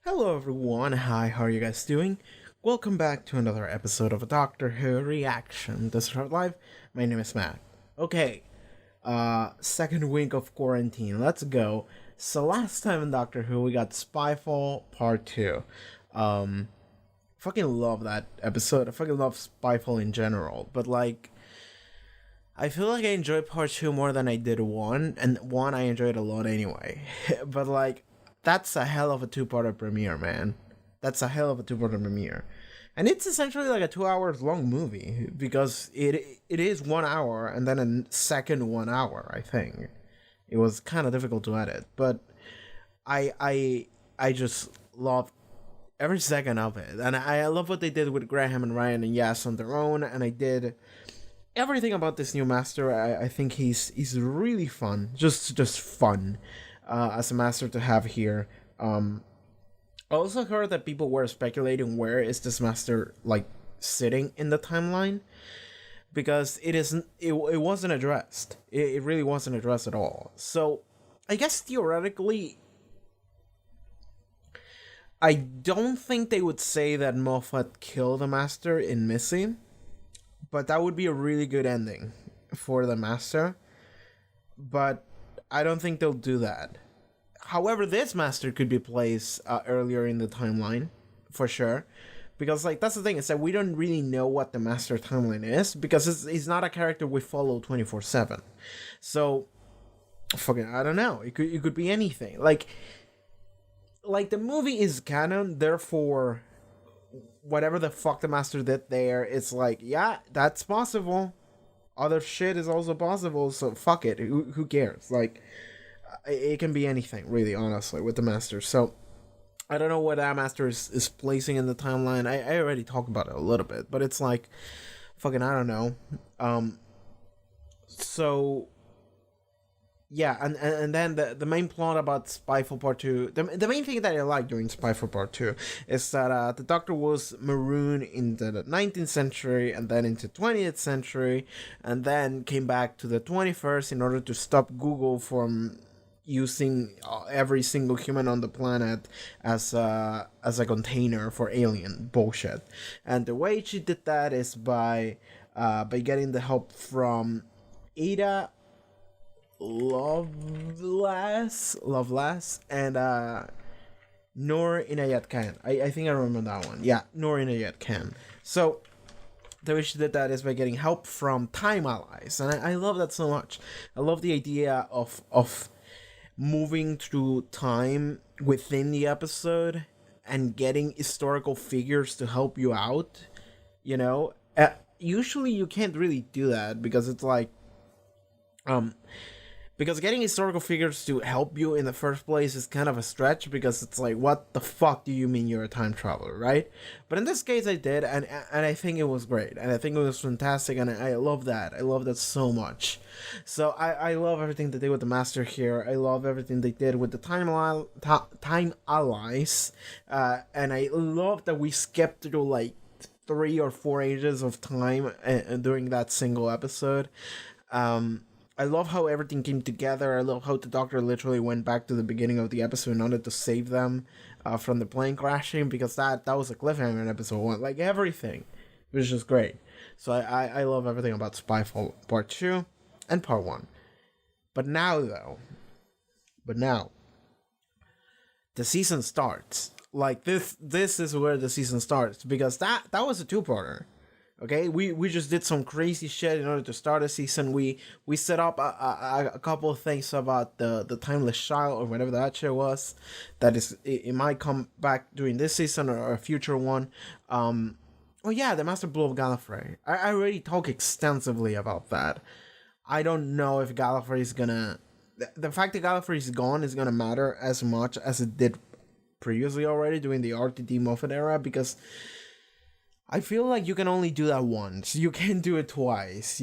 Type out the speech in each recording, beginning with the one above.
Hello everyone, hi, how are you guys doing? Welcome back to another episode of a Doctor Who reaction. This is our live. My name is Matt. Okay, second week of quarantine. Let's go. So last time in Doctor Who we got Spyfall Part 2. Fucking love that episode. I fucking love Spyfall in general. But I feel like I enjoyed Part 2 more than I did 1, and 1 I enjoyed a lot anyway. But that's a hell of a two-parter premiere, man. That's a hell of a two-parter premiere. And it's essentially like a 2 hours long movie because it is 1 hour and then a second 1 hour, I think. It was kind of difficult to edit, but I just loved every second of it. And I love what they did with Graham and Ryan and Yas on their own, and I did everything about this new master. I think he's really fun. Just fun. As a master to have here. I also heard that people were speculating where is this master sitting in the timeline, because it wasn't addressed. It really wasn't addressed at all. So I guess theoretically, I don't think they would say that Moffat killed the master in Missy, but that would be a really good ending for the master. But I don't think they'll do that. However, this master could be placed earlier in the timeline, for sure. Because, that's the thing, is that we don't really know what the master timeline is, because he's not a character we follow 24/7. So, fucking, I don't know. It could be anything. The movie is canon, therefore, whatever the fuck the master did there, it's yeah, that's possible. Other shit is also possible, so fuck it. Who cares? It can be anything, really, honestly, with the master. So I don't know what that master is placing in the timeline. I already talked about it a little bit, but it's fucking, I don't know. So yeah, and then the main plot about Spyfall Part 2, the main thing that I like during Spyfall Part 2 is that the Doctor was marooned in the 19th century and then into 20th century, and then came back to the 21st in order to stop Google from using every single human on the planet as a container for alien bullshit. And the way she did that is by getting the help from Ada Lovelace, and Noor Inayat Khan. I think I remember that one. Yeah, Noor Inayat Khan. So the way she did that is by getting help from time allies, and I love that so much. I love the idea of moving through time within the episode and getting historical figures to help you out. Usually you can't really do that because it's because getting historical figures to help you in the first place is kind of a stretch, because it's what the fuck do you mean you're a time traveler, right? But in this case I did, and I think it was great, and I think it was fantastic, and I love that. I love that so much. So I love everything they did with the master here. I love everything they did with the time allies, and I love that we skipped through 3 or 4 ages of time during that single episode. I love how everything came together. I love how the Doctor literally went back to the beginning of the episode in order to save them from the plane crashing, because that was a cliffhanger in episode 1. Everything. It was just great. So I love everything about Spyfall Part 2 and Part 1. But now, the season starts. This is where the season starts, because that was a two-parter. Okay, we just did some crazy shit in order to start a season. We set up a couple of things about the Timeless Child, or whatever that shit was. That is, it might come back during this season or a future one. Oh yeah, the Master Blow of Gallifrey. I already talked extensively about that. I don't know if Gallifrey is gonna... The fact that Gallifrey is gone is gonna matter as much as it did previously already during the RTD Moffat era, because I feel like you can only do that once. You can't do it twice,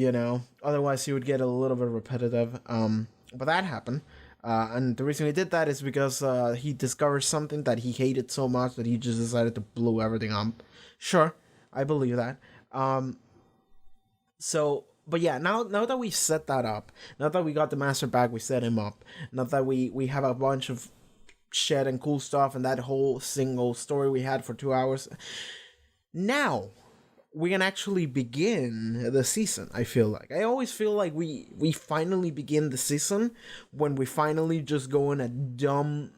Otherwise, you would get a little bit repetitive. But that happened. And the reason he did that is because he discovered something that he hated so much that he just decided to blow everything up. Sure, I believe that. But yeah, now that we set that up, now that we got the master back, we set him up. Now that we have a bunch of shit and cool stuff and that whole single story we had for 2 hours. Now we can actually begin the season. I feel like I always feel like we finally begin the season when we finally just go in a dumb,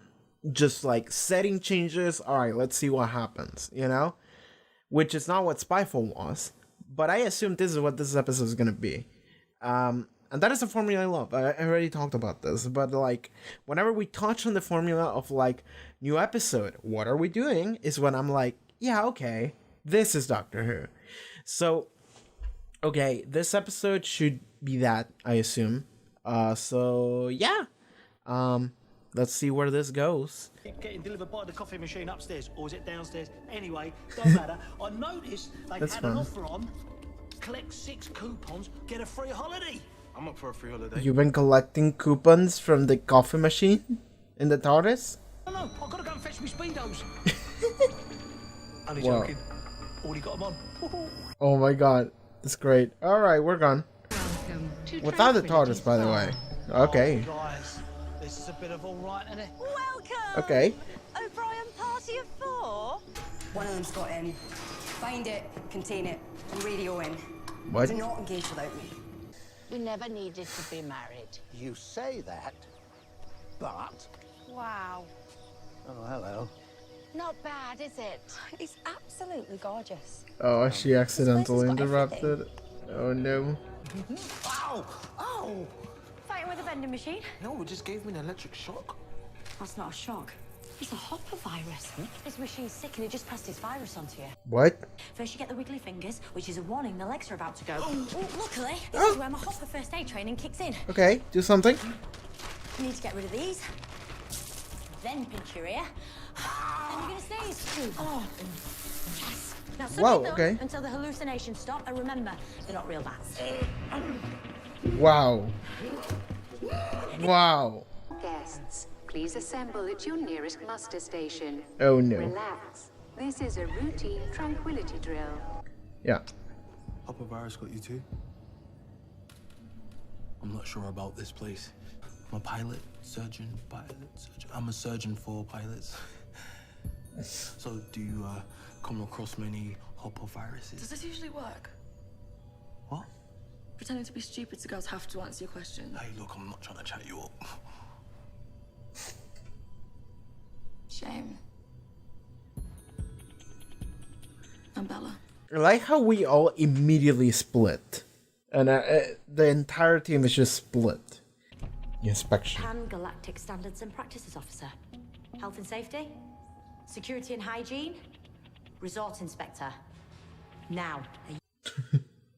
just like setting changes. All right, let's see what happens, you know, which is not what Spyfall was, but I assume this is what this episode is gonna be. And that is a formula I love. I already talked about this, but like whenever we touch on the formula of like new episode, what are we doing, is when I'm like, yeah, okay, this is Doctor Who. So, okay, this episode should be that, I assume. So yeah, let's see where this goes. Getting delivered by the coffee machine upstairs, or is it downstairs? Anyway, don't matter. I noticed they had an offer on. Collect 6 coupons, get a free holiday. I'm up for a free holiday. You've been collecting coupons from the coffee machine in the TARDIS? No, I've got to go and fetch me speedos. Only Wow. joking. Already got them on. Oh my god, it's great. Alright, we're gone. Without the TARDIS, by the way. Okay. Oh, guys, this is a bit of all right, isn't it? Welcome! Okay. O'Brien party of 4? One of them's got in. Find it, contain it, and radio in. What? Do not engage without me. We never needed to be married. You say that, but... Wow. Oh, hello. Not bad, is it? He's absolutely gorgeous. Oh, she accidentally interrupted. Oh no. Ow! Ow! Fighting with a vending machine? No, it just gave me an electric shock. That's not a shock. It's a hopper virus. This machine's sick and it just passed its virus onto you. What? First you get the wiggly fingers, which is a warning the legs are about to go. Luckily, this is where my hopper first aid training kicks in. Okay, do something. You need to get rid of these. Then pinch your ear. Then you're gonna sneeze. Oh. Yes. Now suck Wow, it up okay. until the hallucinations stop, and remember, they're not real bats. Wow. Wow. Guests, please assemble at your nearest muster station. Oh no. Relax. This is a routine tranquility drill. Yeah. Hopper virus got you too? I'm not sure about this place. I'm a pilot, surgeon, surgeon. I'm a surgeon for pilots. So, do you come across many hopper viruses? Does this usually work? What? Pretending to be stupid so girls have to answer your question. Hey, look, I'm not trying to chat you up. Shame. I'm Bella. I like how we all immediately split. And the entire team is just split. Inspection. Pan-Galactic Standards and Practices Officer. Health and Safety. Security and Hygiene. Resort Inspector. Now.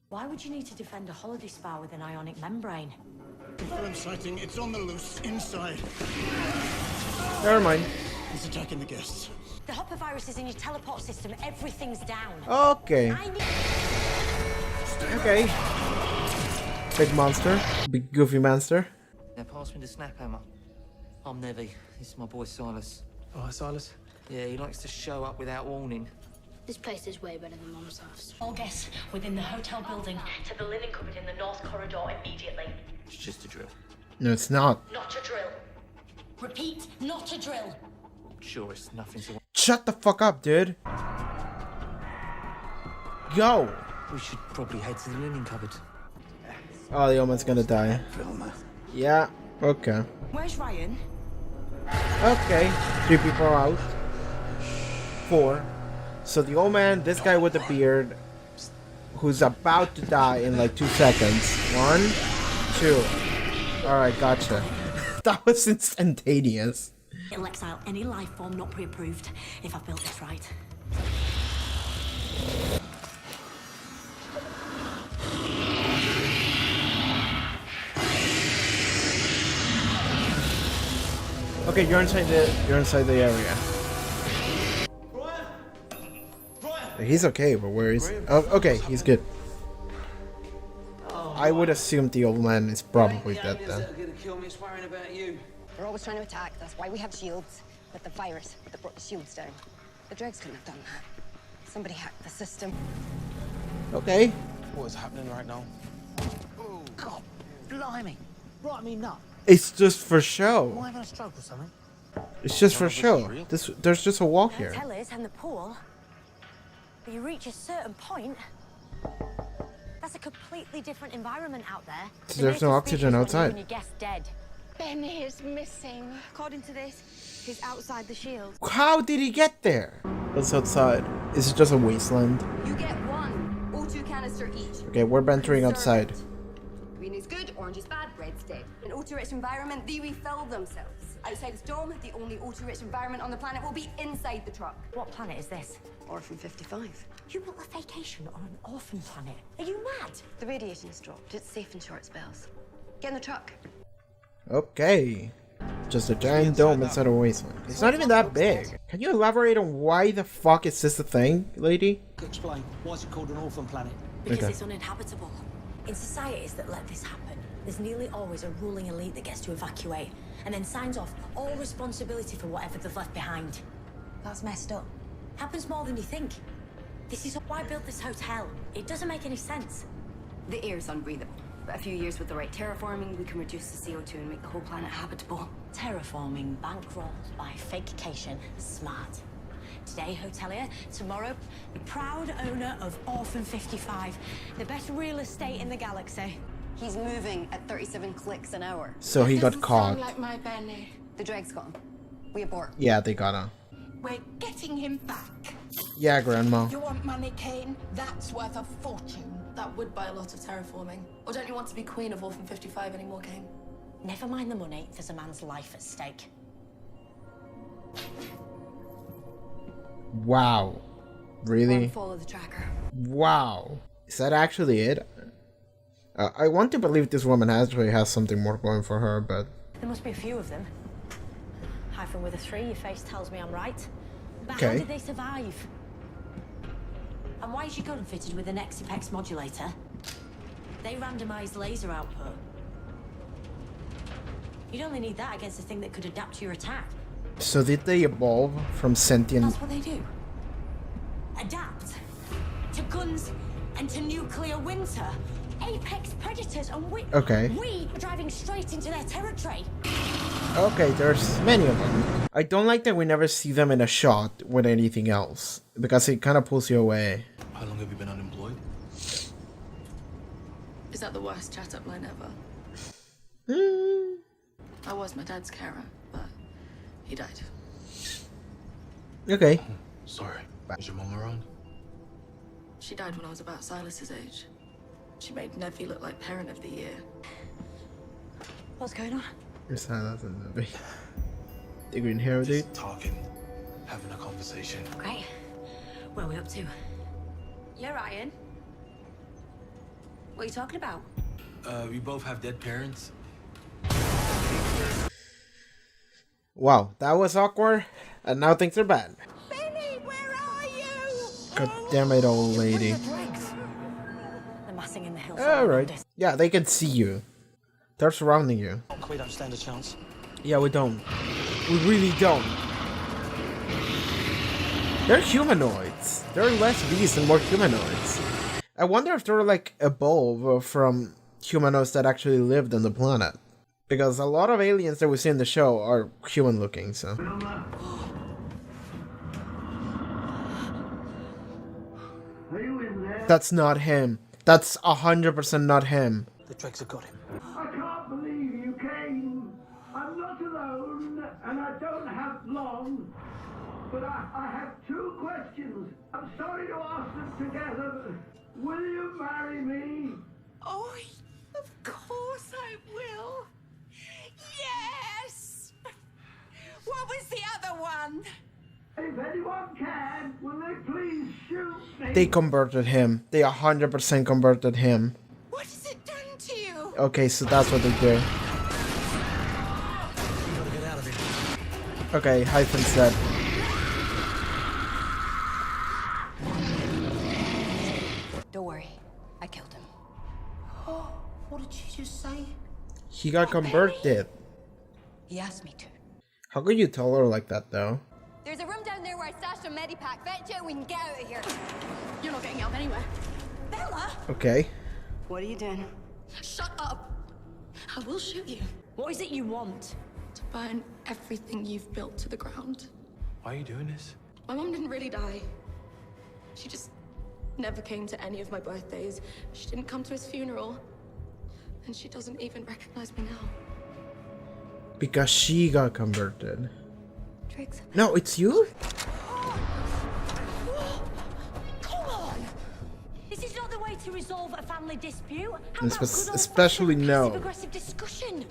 Why would you need to defend a holiday spa with an ionic membrane? Confirm sighting. It's on the loose inside. Never mind. He's attacking the guests. The hopper virus is in your teleport system. Everything's down. Okay. I need... Okay. Big monster. Big goofy monster. Now pass me the snap hammer. I'm Nevi. This is my boy Silas. Oh, hi, Silas. Yeah, he likes to show up without warning. This place is way better than Mum's house. All guests within the hotel building to the linen cupboard in the north corridor immediately. It's just a drill. No, it's not. Not a drill. Repeat, not a drill. Sure, it's nothing to... Shut the fuck up, dude. Go. We should probably head to the linen cupboard. Oh, the old gonna die. Yeah, okay. Where's Ryan? Okay, 3 people are out. 4. So the old man, this guy with the beard, who's about to die in like 2 seconds. 1, 2. Alright, gotcha. That was instantaneous. It'll exile any life form not pre-approved, if I've built this right. Okay, you're inside the area. He's okay, but where is he? Oh, okay, he's good. I would assume the old man is probably dead then. They're always trying to attack, that's why we have shields. But the virus that brought the shields down. The dregs couldn't have done that. Somebody hacked the system. Okay. What is happening right now? Oh, God, blimey. Right me nut. It's just for show. Am I having a stroke or something? It's just for show. There's just a wall here. Hotels and the pool. But you reach a certain point. That's a completely different environment out there. So there's no oxygen outside. When your guest's dead. Benny is missing. According to this, he's outside the shield. How did he get there? What's outside? Is it just a wasteland? You get one O2 canister each. Okay, we're venturing outside. Green is good, orange is bad, red's dead. In O2-rich environment, they refill themselves. Outside this dome, the only O2-rich environment on the planet will be inside the truck. What planet is this? Orphan 55. You want a vacation on an orphan planet? Are you mad? The radiation has dropped. It's safe in short spells. Get in the truck. Okay. Just a giant dome inside a wasteland. It's not even that big. Can you elaborate on why the fuck is this a thing, lady? Explain. Why is it called an orphan planet? Because Okay. it's uninhabitable. In societies that let this happen, there's nearly always a ruling elite that gets to evacuate and then signs off all responsibility for whatever they've left behind. That's messed up. Happens more than you think. This is why I built this hotel. It doesn't make any sense. The air's unbreathable. But a few years with the right terraforming, we can reduce the CO2 and make the whole planet habitable. Terraforming, bankrolled by fakecation, smart. Today, hotelier. Tomorrow, the proud owner of Orphan 55, the best real estate in the galaxy. He's moving at 37 clicks an hour. So he got caught. Like my Benny. The Dreg's got him. We abort. Yeah, they got him. We're getting him back. Yeah, Grandma. You want money, Kane? That's worth a fortune. That would buy a lot of terraforming. Or don't you want to be queen of Orphan 55 anymore, Kane? Never mind the money, there's a man's life at stake. Wow. Really? Follow the tracker. Wow. Is that actually it? I want to believe this woman actually has something more going for her, but... There must be a few of them. Hyphen with a 3, your face tells me I'm right. But Okay. how did they survive? And why is your gun fitted with an Exipex modulator? They randomized laser output. You'd only need that against a thing that could adapt to your attack. So did they evolve from sentient... That's what they do. Adapt to guns and to nuclear winter. Apex predators, and we are driving straight into their territory. Okay, there's many of them. I don't like that we never see them in a shot with anything else, because it kind of pulls you away. How long have you been unemployed? Is that the worst chat-up line ever? I was my dad's carer, but he died. Okay. Sorry. Is your mom around? She died when I was about Silas's age. She made Nevi look like parent of the year. What's going on? You're silent in the movie. The green hair dude. Just talking, having a conversation. Great. Where are we up to? Yeah, Ryan. What are you talking about? We both have dead parents. Wow, that was awkward, and now things are bad. Benny, where are you? God damn it, old lady. They're massing in the hills. Alright. Yeah, they can see you. They're surrounding you. We don't stand a chance. Yeah, we don't. We really don't. They're humanoids. They're less beasts and more humanoids. I wonder if they're like evolved from humanoids that actually lived on the planet. Because a lot of aliens that we see in the show are human looking, so. Are you in there? That's not him. That's 100% not him. The Dregs have got him. I can't believe you came. I'm not alone, and I don't have long. But I have two questions. I'm sorry to ask them together. Will you marry me? Oh, of course I will. Yes! What was the other one? If anyone can, will they please shoot me? They converted him. They 100% converted him. What has it done to you? Okay, so that's what they do. Okay, Hyphen's dead. Don't worry, I killed him. Oh, what did you just say? He got converted. He asked me to. How could you tell her like that, though? There's a room down there where I stashed a medipack. Fetch it, we can get out of here. You're not getting out anywhere. Bella! Okay. What are you doing? Shut up! I will shoot you. What is it you want? To burn everything you've built to the ground. Why are you doing this? My mom didn't really die. She just never came to any of my birthdays. She didn't come to his funeral. And she doesn't even recognize me now. Because she got converted. Tricks. No, it's you? Come on! This is not the way to resolve a family dispute. How This about was good especially old-fashioned no. passive-aggressive discussion?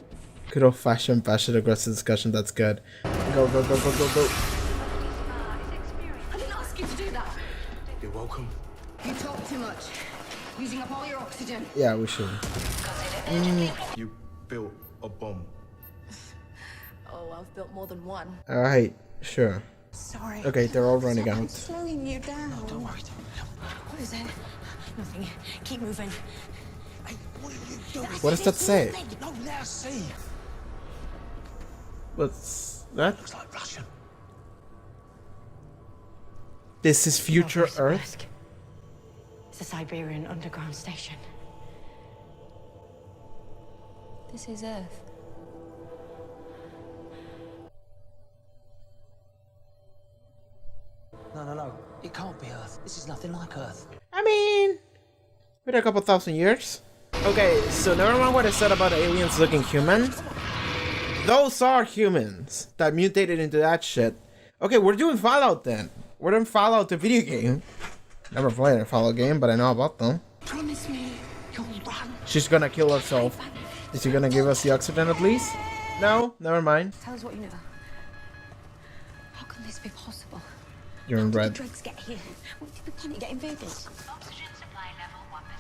Good old fashioned passive aggressive discussion, that's good. Go, go, go, go, go, go. I didn't ask you to do that. You're welcome. You talk too much. Using up all your oxygen. Yeah, we should. You built a bomb. Oh, I've built more than one. Alright, sure. Sorry. Okay, they're all running I'm out. slowing you down. No, don't worry. What is it? Nothing. Keep moving. Hey, what are you doing? What does that say? No, let us see. What's that? Looks like Russian. This is future Earth? Risk. It's a Siberian underground station. This is Earth. No. It can't be Earth. This is nothing like Earth. I mean, wait a couple thousand years. Okay, so never mind what I said about aliens looking human. Those are humans that mutated into that shit. Okay, we're doing Fallout then. We're doing Fallout, the video game. Never played a Fallout game, but I know about them. Promise me you'll run. She's gonna kill herself. Is she gonna give us the oxygen at least? No, never mind. Tell us what you know. How can this be possible? You're in How red. did the drugs get here? When did the planet get invaded?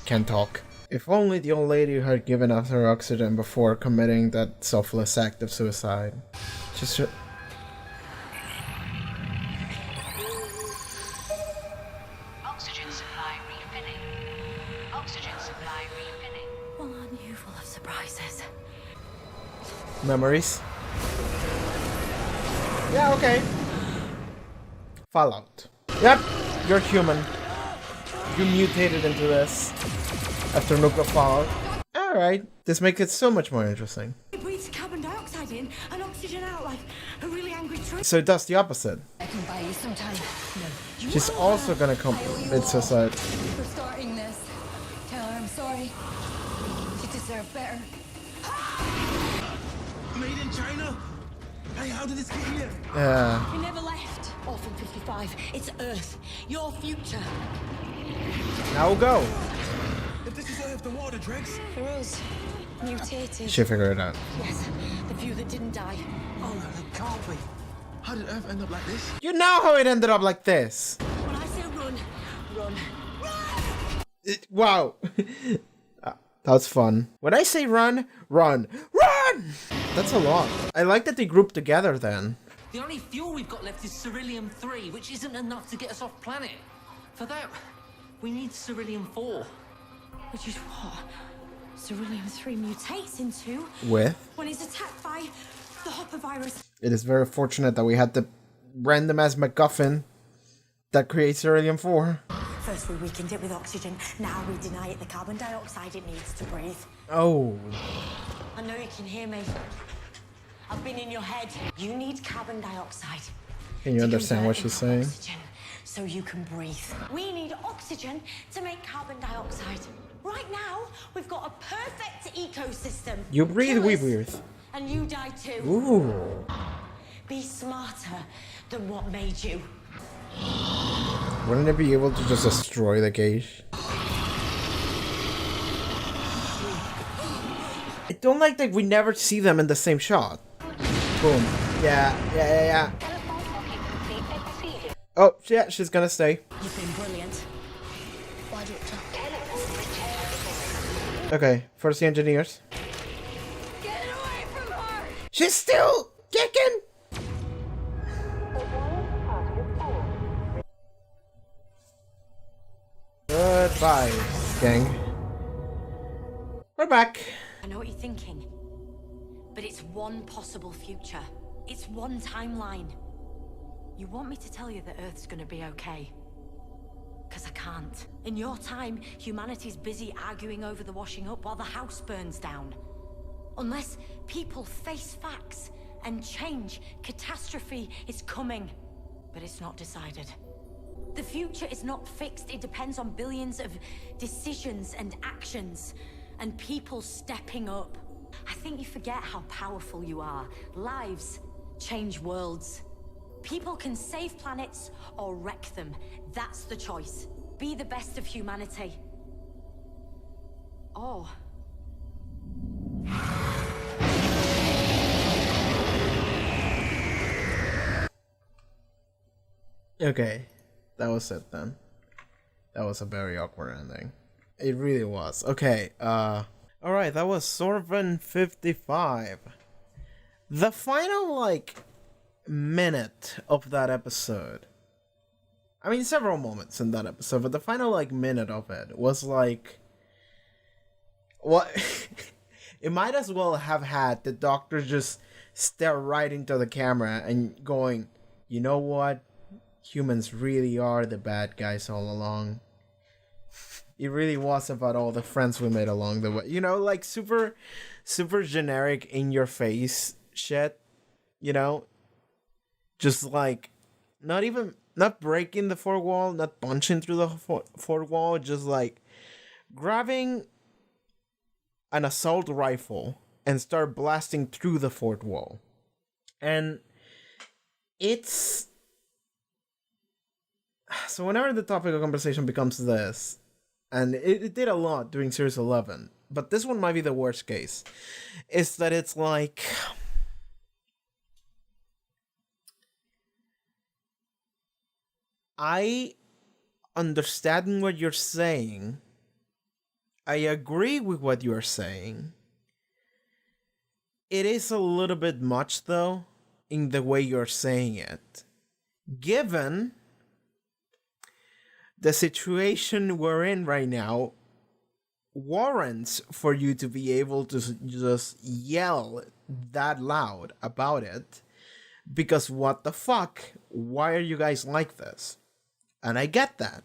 Can't talk. If only the old lady had given us her oxygen before committing that selfless act of suicide. Just Oxygen supply refilling. Oxygen supply refilling. Well, aren't you full of surprises? memories. Yeah, okay. Fallout. Yep, you're human. You mutated into this after nuclear fallout. Alright, this makes it so much more interesting. It breathes carbon dioxide in and oxygen out like a really angry tree. So it does the opposite. I can buy you some time. No. She's also gonna commit suicide. For starting this. Tell her I'm sorry. You deserve better. Made in China? Hey, how did this get here? Yeah. You never left. Orphan 55. It's Earth. Your future. Now go. If this is Earth, then what are the dregs? For us, mutated. She figured it out. Yes, the few that didn't die. Oh, no, they can't be. How did Earth end up like this? You know how it ended up like this. When I say run, run. Wow. That's fun. When I say run, run. Run! That's a lot. I like that they grouped together then. The only fuel we've got left is Ceruleum-3, which isn't enough to get us off planet. For that, we need Ceruleum-4. Which is what Ceruleum-3 mutates into With? when it's attacked by the Hopper virus. It is very fortunate that we had the random ass MacGuffin that creates Ceruleum-4. First we weakened it with oxygen, now we deny it the carbon dioxide it needs to breathe. Oh. I know you can hear me. I've been in your head. You need carbon dioxide. Can you understand what she's saying? Oxygen, so you can breathe. We need oxygen to make carbon dioxide. Right now, we've got a perfect ecosystem. You breathe, we breathe. And you die too. Ooh. Be smarter than what made you. Wouldn't it be able to just destroy the gauge? I don't like that we never see them in the same shot. Boom. Yeah. Oh, yeah, she's gonna stay. You've been brilliant. Why, Doctor? Okay, first the engineers. Get away from her! She's still kicking! Goodbye, gang. We're back. I know what you're thinking, but it's one possible future. It's one timeline. You want me to tell you that Earth's gonna be okay? Because I can't. In your time, humanity's busy arguing over the washing up while the house burns down. Unless people face facts and change. Catastrophe is coming, but it's not decided. The future is not fixed. It depends on billions of decisions and actions, and people stepping up. I think you forget how powerful you are. Lives change worlds. People can save planets or wreck them. That's the choice. Be the best of humanity. Or... Okay, that was it then. That was a very awkward ending. It really was. Okay, alright, that was Orphan 55. The final, like, minute of that episode. I mean, several moments in that episode, but the final, like, minute of it was like... What? It might as well have had the Doctor just stare right into the camera and going, you know what? Humans really are the bad guys all along. It really was about all the friends we made along the way. You know, like super generic in your face shit. You know? Just like, not breaking the fourth wall, not punching through the fourth wall, just like grabbing an assault rifle and start blasting through the fourth wall. And it's... So whenever the topic of conversation becomes this, and it did a lot during Series 11, but this one might be the worst case, is that it's like... I understand what you're saying. I agree with what you're saying. It is a little bit much, though, in the way you're saying it. Given the situation we're in right now warrants for you to be able to just yell that loud about it, because what the fuck? Why are you guys like this? And I get that.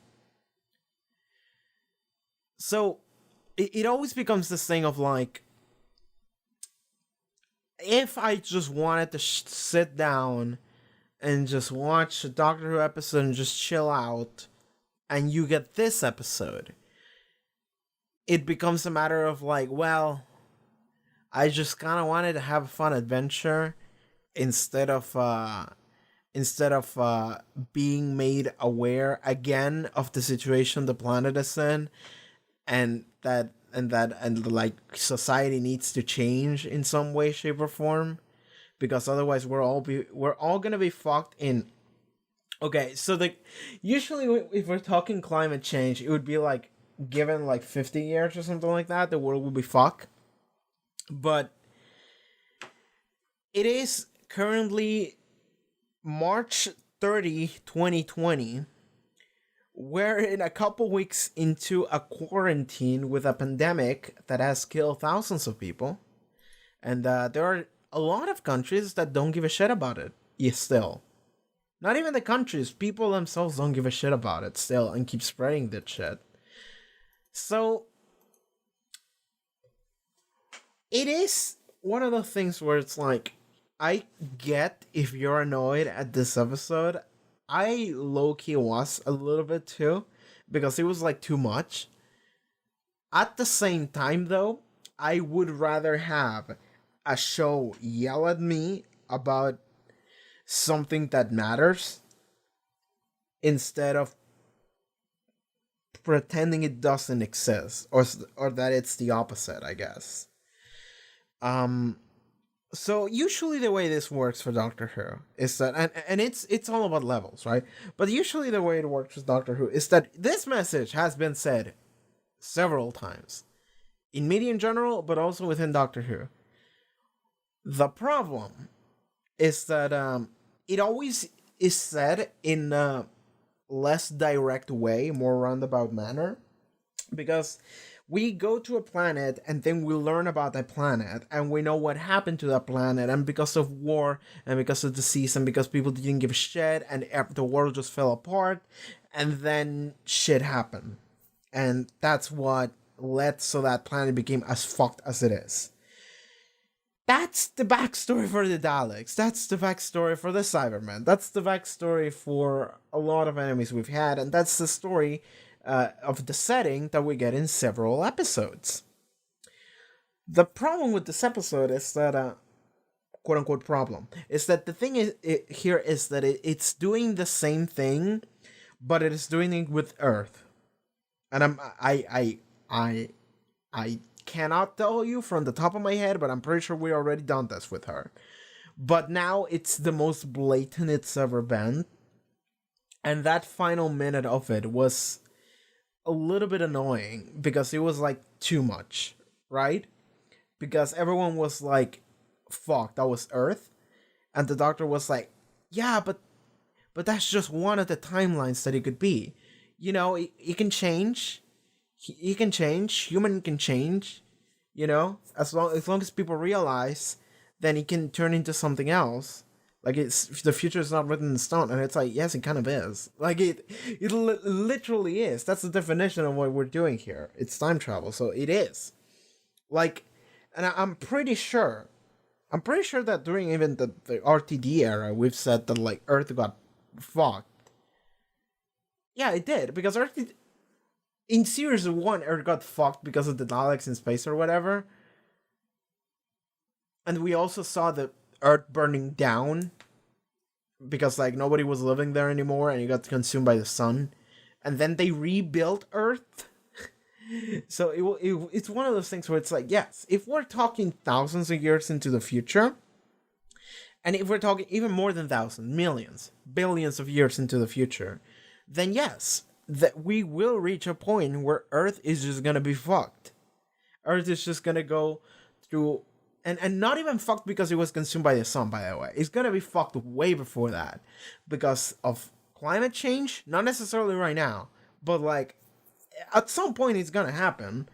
So it always becomes this thing of like, if I just wanted to sit down and just watch a Doctor Who episode and just chill out, and you get this episode, it becomes a matter of like, well, I just kind of wanted to have a fun adventure instead of being made aware again of the situation the planet is in, and like society needs to change in some way, shape, or form, because otherwise we're all gonna be fucked in. Okay, so usually if we're talking climate change, it would be like given like 50 years or something like that, the world will be fucked. But it is currently March 30, 2020. We're in a couple weeks into a quarantine with a pandemic that has killed thousands of people. And there are a lot of countries that don't give a shit about it still. Not even the countries, people themselves don't give a shit about it still and keep spreading that shit. So it is one of the things where it's like, I get if you're annoyed at this episode. I low-key was a little bit too, because it was like too much. At the same time though, I would rather have a show yell at me about something that matters instead of pretending it doesn't exist, or that it's the opposite, I guess. So usually the way this works for Doctor Who is that, and it's all about levels, right? But usually the way it works with Doctor Who is that this message has been said several times in media in general, but also within Doctor Who. The problem is that it always is said in a less direct way, more roundabout manner, because we go to a planet and then we learn about that planet and we know what happened to that planet, and because of war and because of disease and because people didn't give a shit and the world just fell apart, and then shit happened. And that's what led so that planet became as fucked as it is. that's the backstory for the Daleks. That's the backstory for the Cybermen. That's the backstory for a lot of enemies we've had, and that's the story of the setting that we get in several episodes. The problem with this episode is that, quote unquote problem, is that the thing here is that it's doing the same thing, but it is doing it with Earth. And I cannot tell you from the top of my head, but I'm pretty sure we already done this with her. But now it's the most blatant it's ever been. And that final minute of it was a little bit annoying because it was like too much, right? Because everyone was like, fuck, that was Earth. And the Doctor was like, yeah, but that's just one of the timelines that it could be. You know, it can change. He can change. Human can change. You know, as long as people realize, then it can turn into something else. Like, the future is not written in stone, and it's like, yes, it kind of is. Like, it literally is. That's the definition of what we're doing here. It's time travel, so it is. Like, and I'm pretty sure that during even the RTD era, we've said that, like, Earth got fucked. Yeah, it did, because Earth in Series 1, Earth got fucked because of the Daleks in space or whatever. And we also saw the Earth burning down because, like, nobody was living there anymore and it got consumed by the sun. And then they rebuilt Earth. So it's one of those things where it's like, yes, if we're talking thousands of years into the future, and if we're talking even more than thousands, millions, billions of years into the future, then yes, that we will reach a point where Earth is just gonna be fucked. Earth is just gonna go through, and not even fucked because it was consumed by the sun, by the way. It's gonna be fucked way before that. Because of climate change, not necessarily right now, but like, at some point it's gonna happen.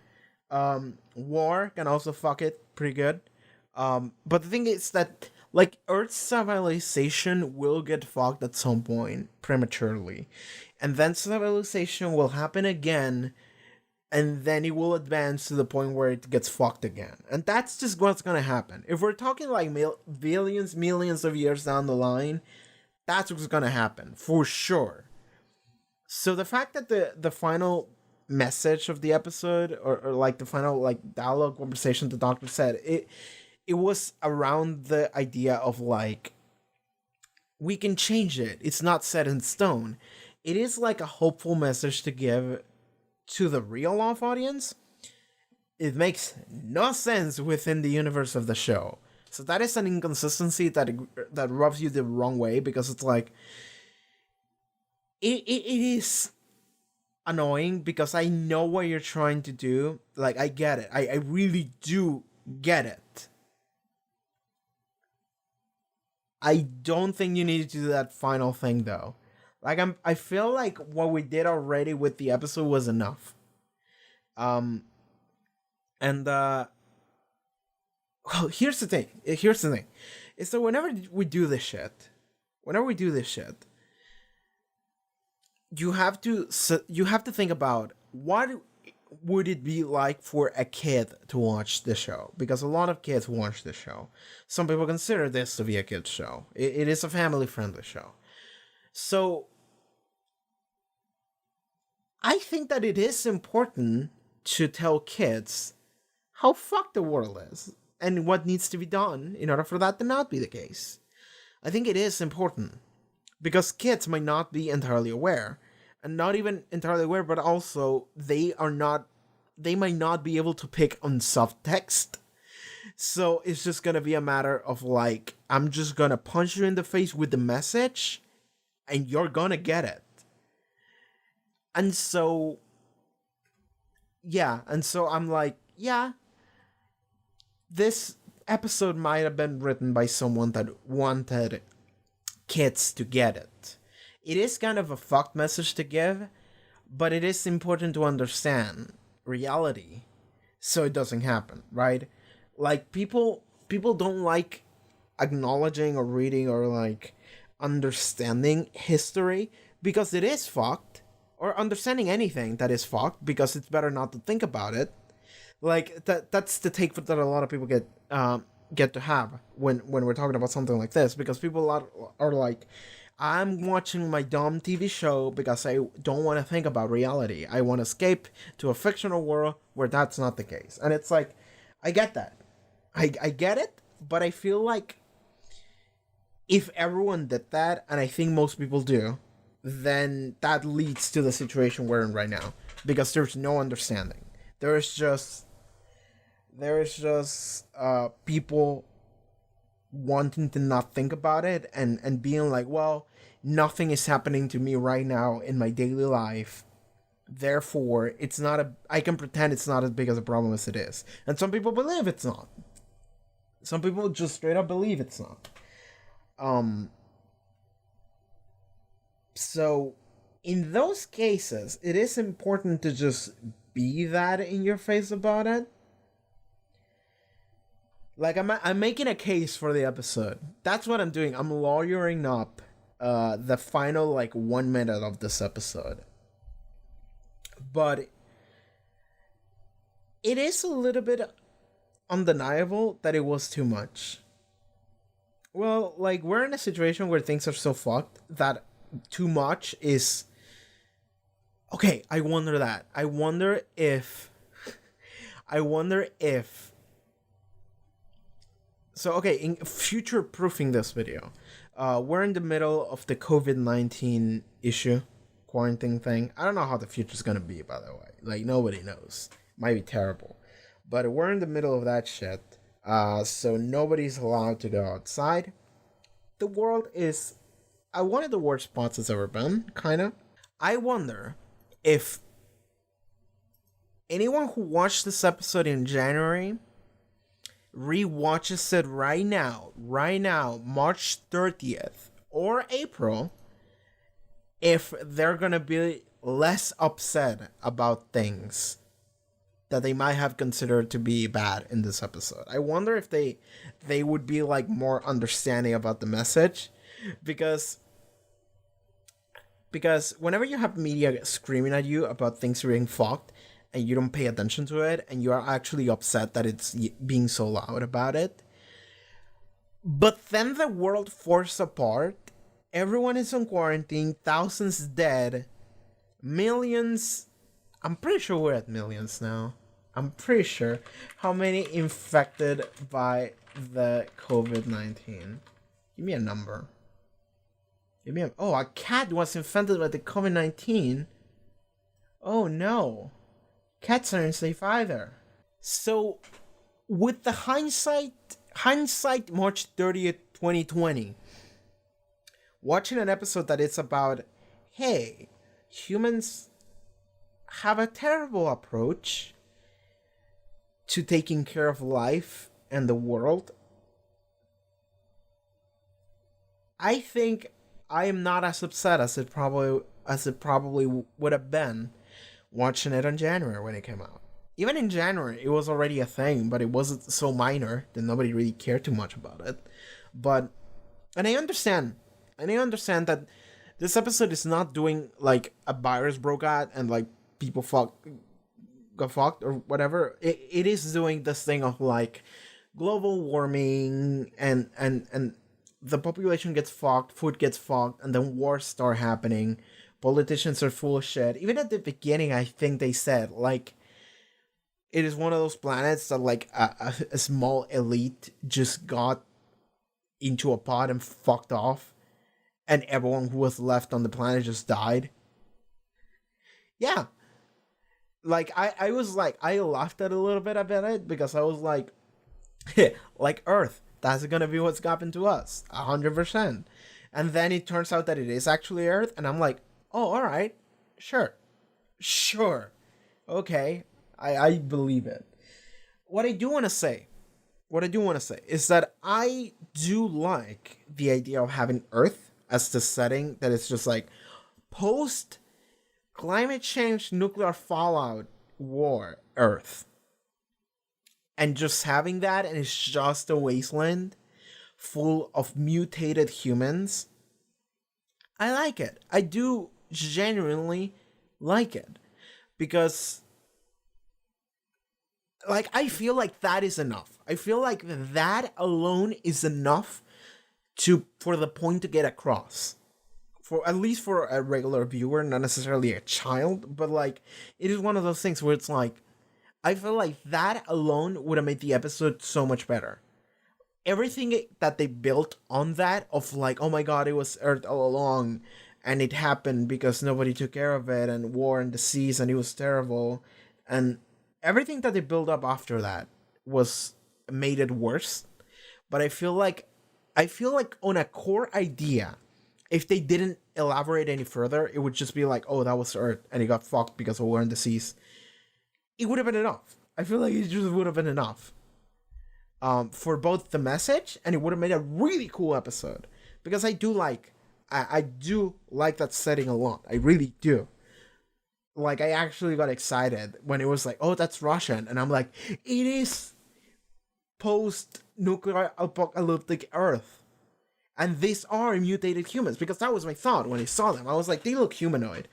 War can also fuck it pretty good. But the thing is that, like, Earth's civilization will get fucked at some point, prematurely. And then civilization will happen again, and then it will advance to the point where it gets fucked again. And that's just what's gonna happen. If we're talking like millions of years down the line, that's what's gonna happen, for sure. So the fact that the final message of the episode, or like the final, like, dialogue conversation the Doctor said, it was around the idea of, like, we can change it. It's not set in stone. It is like a hopeful message to give to the real life audience. It makes no sense within the universe of the show. So that is an inconsistency that rubs you the wrong way, because it's like, it is annoying because I know what you're trying to do. Like, I get it. I really do get it. I don't think you need to do that final thing, though. Like, I feel like what we did already with the episode was enough. Well, here's the thing. Is that whenever we do this shit, you have to think about what would it be like for a kid to watch the show, because a lot of kids watch the show. Some people consider this to be a kid's show. It is a family-friendly show. So I think that it is important to tell kids how fucked the world is and what needs to be done in order for that to not be the case. I think it is important because kids might not be entirely aware, and not even entirely aware, but also they might not be able to pick on soft text. So it's just gonna be a matter of, like, I'm just gonna punch you in the face with the message and you're gonna get it. And so, yeah, I'm like, yeah, this episode might have been written by someone that wanted kids to get it. It is kind of a fucked message to give, but it is important to understand reality so it doesn't happen, right? Like, people don't like acknowledging or reading or, like, understanding history because it is fucked, or understanding anything that is fucked because it's better not to think about it. Like, that's the take that a lot of people get get to have when we're talking about something like this, because people are like, I'm watching my dumb TV show because I don't want to think about reality. I want to escape to a fictional world where that's not the case. And it's like, I get that. I get it, but I feel like if everyone did that, and I think most people do, then that leads to the situation we're in right now, because there's no understanding. There's just people wanting to not think about it and being like, well, nothing is happening to me right now in my daily life, therefore I can pretend it's not as big as a problem as it is. And some people believe it's not. Some people just straight up believe it's not. So in those cases, it is important to just be that in your face about it. Like, I'm making a case for the episode. That's what I'm doing. I'm lawyering up the final, like, 1 minute of this episode. But it is a little bit undeniable that it was too much. Well, like, we're in a situation where things are so fucked that too much is... Okay, I wonder that. I wonder if... So, okay, in future-proofing this video, we're in the middle of the COVID-19 issue, quarantine thing. I don't know how the future's gonna be, by the way. Like, nobody knows. Might be terrible. But we're in the middle of that shit, so nobody's allowed to go outside. The world is one of the worst spots it's ever been, kind of. I wonder if anyone who watched this episode in January rewatches it right now, March 30th or April, if they're gonna be less upset about things that they might have considered to be bad in this episode. I wonder if they would be like more understanding about the message, because whenever you have media screaming at you about things being fucked and you don't pay attention to it and you are actually upset that it's being so loud about it, but then the world falls apart, everyone is on quarantine, thousands dead, millions... I'm pretty sure we're at millions now. I'm pretty sure. How many infected by the COVID-19? Give me a number. Oh, a cat was infected by the COVID-19. Oh no. Cats aren't safe either. So, with the hindsight March 30th, 2020, watching an episode that is about, hey, humans have a terrible approach to taking care of life and the world, I think I am not as upset as it probably would have been watching it in January when it came out. Even in January, it was already a thing, but it wasn't so minor that nobody really cared too much about it. And I understand that this episode is not doing like a virus broke out and like people got fucked or whatever. It is doing this thing of like global warming and the population gets fucked, food gets fucked, and then wars start happening. Politicians are full of shit. Even at the beginning, I think they said like it is one of those planets that like a small elite just got into a pod and fucked off, and everyone who was left on the planet just died. Yeah. Like, I was like, I laughed at a little bit about it, because I was like, like Earth, that's gonna be what's happened to us, 100%. And then it turns out that it is actually Earth, and I'm like, oh, alright, sure, okay, I believe it. What I do want to say is that I do like the idea of having Earth as the setting that is just like post climate change, nuclear fallout, war, Earth. And just having that, and it's just a wasteland full of mutated humans. I like it. I do genuinely like it. Because like, I feel like that is enough. I feel like that alone is enough for the point to get across. For at least for a regular viewer, not necessarily a child, but like, it is one of those things where it's like, I feel like that alone would have made the episode so much better. Everything that they built on that, of like, oh my god, it was Earth all along, and it happened because nobody took care of it, and war and disease, and it was terrible, and everything that they built up after that made it worse. But I feel like on a core idea, if they didn't elaborate any further, it would just be like, oh, that was Earth, and it got fucked because of war and disease. It would have been enough. I feel like it just would have been enough. For both the message, and it would have made a really cool episode. Because I do like that setting a lot. I really do. Like, I actually got excited when it was like, oh, that's Russian. And I'm like, it is post-nuclear apocalyptic Earth. And these are mutated humans. Because that was my thought when I saw them. I was like, they look humanoid.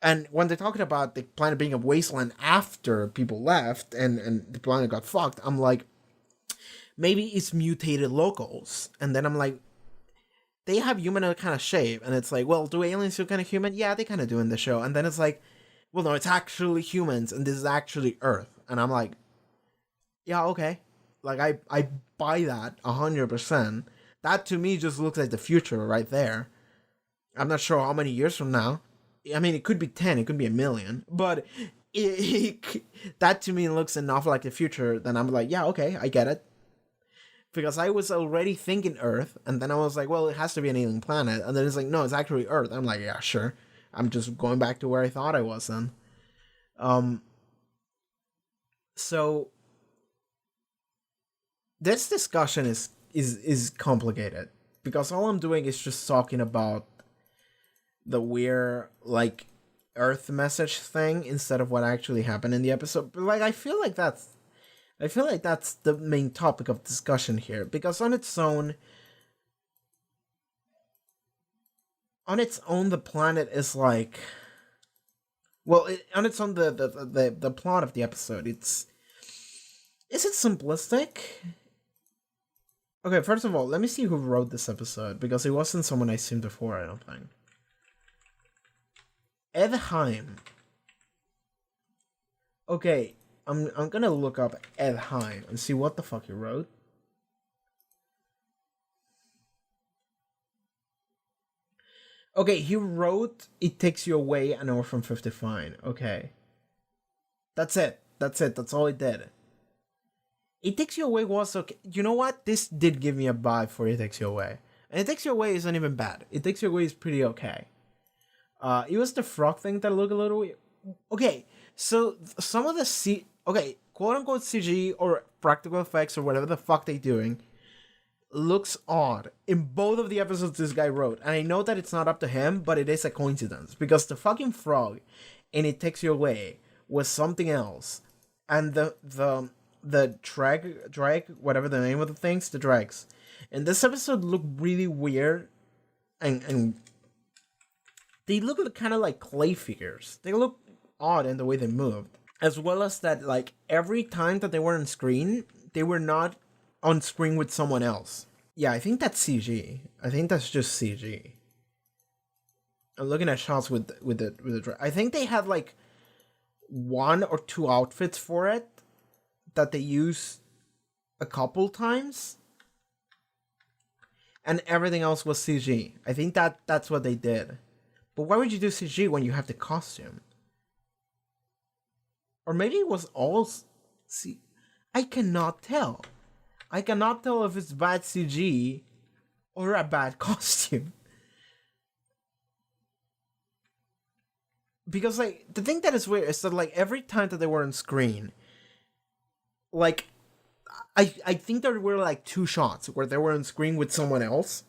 And when they're talking about the planet being a wasteland after people left and the planet got fucked, I'm like, maybe it's mutated locals. And then I'm like, they have humanoid kind of shape. And it's like, well, do aliens feel kind of human? Yeah, they kind of do in the show. And then it's like, well, no, it's actually humans. And this is actually Earth. And I'm like, yeah, okay. Like, I buy that 100%. That to me just looks like the future right there. I'm not sure how many years from now. I mean, it could be 10, it could be 1,000,000. But that to me looks enough like the future. Then I'm like, yeah, okay, I get it. Because I was already thinking Earth, and then I was like, well, it has to be an alien planet. And then it's like, no, it's actually Earth. I'm like, yeah, sure. I'm just going back to where I thought I was then. So this discussion is complicated. Because all I'm doing is just talking about the weird, like, Earth message thing instead of what actually happened in the episode. But, like, I feel like that's the main topic of discussion here, because on its own, the planet is like, well, on its own, the plot of the episode, is it simplistic? Okay, first of all, let me see who wrote this episode, because it wasn't someone I've seen before, I don't think. Ed Heim. Okay, I'm gonna look up Ed Heim and see what the fuck he wrote. Okay, he wrote It Takes You Away and Orphan 55. Okay. That's it. That's all he did. It Takes You Away was okay. You know what? This did give me a vibe for It Takes You Away. And It Takes You Away isn't even bad. It Takes You Away is pretty okay. It was the frog thing that looked a little weird. Okay, so some of the quote-unquote CG or practical effects or whatever the fuck they're doing looks odd in both of the episodes this guy wrote. And I know that it's not up to him, but it is a coincidence. Because the fucking frog in It Takes You Away was something else. And the drag, whatever the name of the things, the drags. And this episode looked really weird. And they look kind of like clay figures. They look odd in the way they moved. As well as that, like, every time that they were on screen, they were not on screen with someone else. Yeah, I think that's CG. I think that's just CG. I'm looking at shots with the I think they had, like, 1 or 2 outfits for it that they use a couple times. And everything else was CG. I think that's what they did. But why would you do CG when you have the costume? Or maybe it was all... See, I cannot tell. I cannot tell if it's bad CG or a bad costume. Because, like, the thing that is weird is that, like, every time that they were on screen, like, I think there were, like, 2 shots where they were on screen with someone else.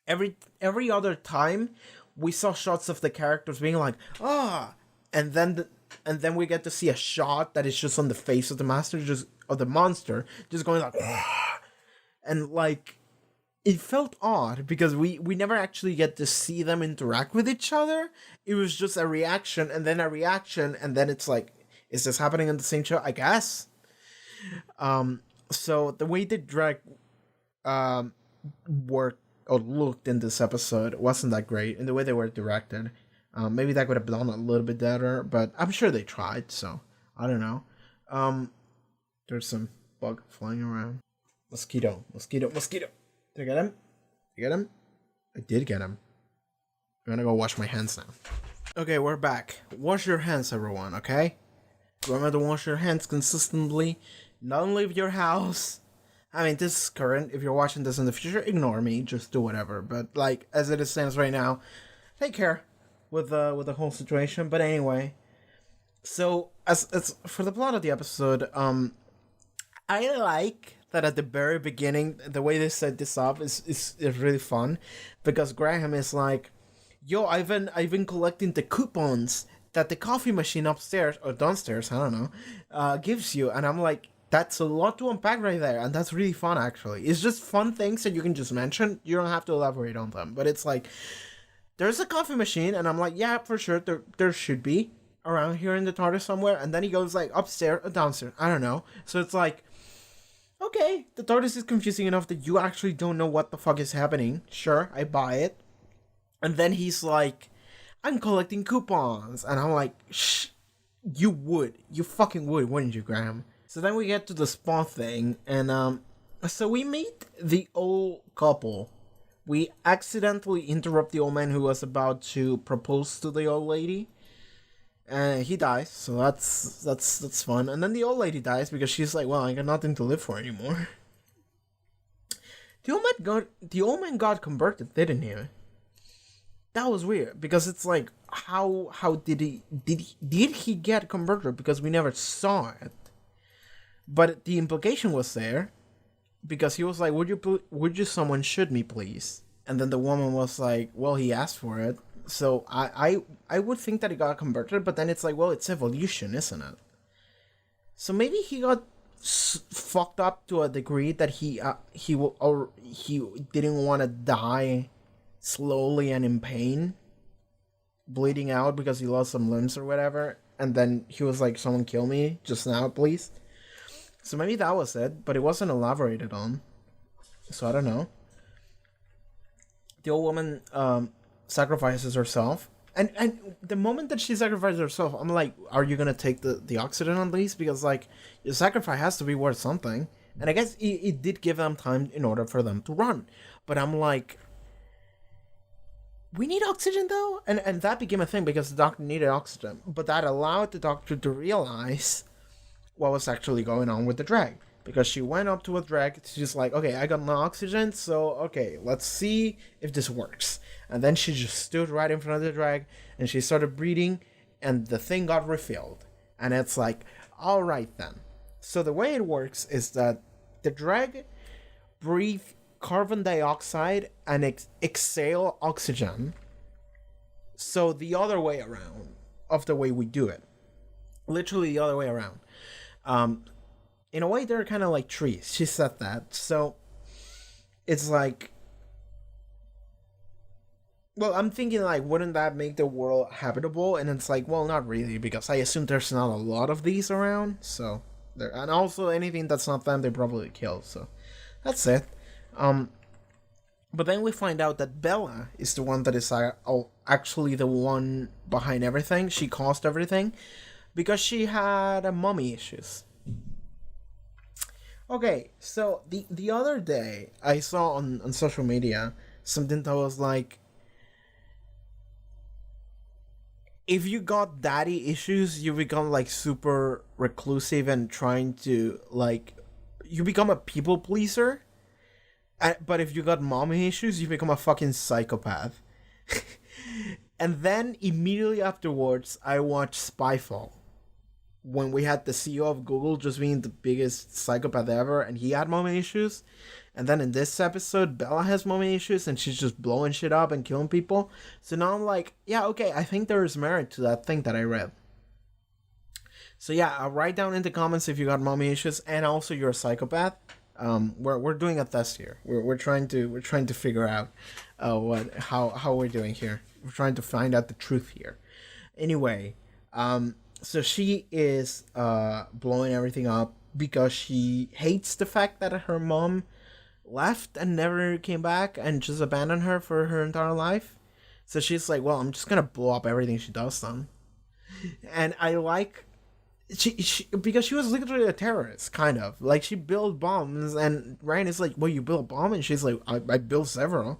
Every other time, we saw shots of the characters being like, and then we get to see a shot that is just on the face of the monster, just going like, and like, it felt odd because we never actually get to see them interact with each other. It was just a reaction, and then it's like Is this happening in the same show? I guess. So the way the drag worked or looked in this episode wasn't that great, and the way they were directed, maybe that could have done a little bit better, but I'm sure they tried, so I don't know. There's some bug flying around. Mosquito. Did I get him? I did get him. I'm gonna go wash my hands now. Okay, we're back. Wash your hands, everyone, okay? Remember to wash your hands consistently. Don't leave your house. I mean, this is current. If you're watching this in the future, ignore me. Just do whatever. But, like, as it stands right now, take care with the whole situation. But anyway, so, as for the plot of the episode, I like that at the very beginning, the way they set this up is really fun. Because Graham is like, yo, I've been collecting the coupons that the coffee machine upstairs, or downstairs, I don't know, gives you. And I'm like, that's a lot to unpack right there. And that's really fun, actually. It's just fun things that you can just mention. You don't have to elaborate on them. But it's like, there's a coffee machine. And I'm like, yeah, for sure, there should be around here in the TARDIS somewhere. And then he goes like, upstairs or downstairs. I don't know. So it's like, okay, the TARDIS is confusing enough that you actually don't know what the fuck is happening. Sure, I buy it. And then he's like, I'm collecting coupons. And I'm like, shh, you fucking would, wouldn't you, Graham? So then we get to the spa thing, and so we meet the old couple. We accidentally interrupt the old man who was about to propose to the old lady. And he dies, so that's fun. And then the old lady dies because she's like, well, I got nothing to live for anymore. The old man got converted, didn't he? That was weird, because it's like, how did he get converted? Because we never saw it. But the implication was there, because he was like, would you someone shoot me, please? And then the woman was like, well, he asked for it. So I would think that he got converted, but then it's like, well, it's evolution, isn't it? So maybe he got fucked up to a degree that he didn't want to die slowly and in pain, bleeding out because he lost some limbs or whatever. And then he was like, someone kill me just now, please. So maybe that was it, but it wasn't elaborated on. So I don't know. The old woman sacrifices herself. And the moment that she sacrifices herself, I'm like, are you going to take the oxygen at least? Because, like, your sacrifice has to be worth something. And I guess it did give them time in order for them to run. But I'm like, we need oxygen, though? And that became a thing because the doctor needed oxygen. But that allowed the doctor to realize what was actually going on with the drag, because she went up to a drag. She's like, okay, I got no oxygen, so okay, let's see if this works. And then she just stood right in front of the drag and she started breathing, and the thing got refilled. And it's like, all right then. So the way it works is that the drag breathe carbon dioxide and exhale oxygen. So the other way around of the way we do it, literally the other way around. In a way, they're kind of like trees. She said that. So it's like, well, I'm thinking like, wouldn't that make the world habitable? And it's like, well, not really, because I assume there's not a lot of these around. So there, and also anything that's not them, they probably kill. So that's it. But then we find out that Bella is the one that is actually the one behind everything. She caused everything, because she had mommy issues. Okay, so the other day, I saw on social media something that was like, if you got daddy issues, you become like super reclusive and trying to like, you become a people pleaser. But if you got mommy issues, you become a fucking psychopath. And then immediately afterwards, I watched Spyfall, when we had the CEO of Google just being the biggest psychopath ever, and he had mommy issues. And then in this episode, Bella has mommy issues, and she's just blowing shit up and killing people. So now I'm like, yeah, okay, I think there is merit to that thing that I read. So yeah, write down in the comments if you got mommy issues, and also you're a psychopath. We're doing a test here. We're trying to figure out how we're doing here. We're trying to find out the truth here. Anyway, So she is blowing everything up because she hates the fact that her mom left and never came back and just abandoned her for her entire life. So she's like, well, I'm just gonna blow up everything she does then. And I like she because she was literally a terrorist, kind of. Like, she built bombs, and Ryan is like, well, you built a bomb? And she's like, I built several.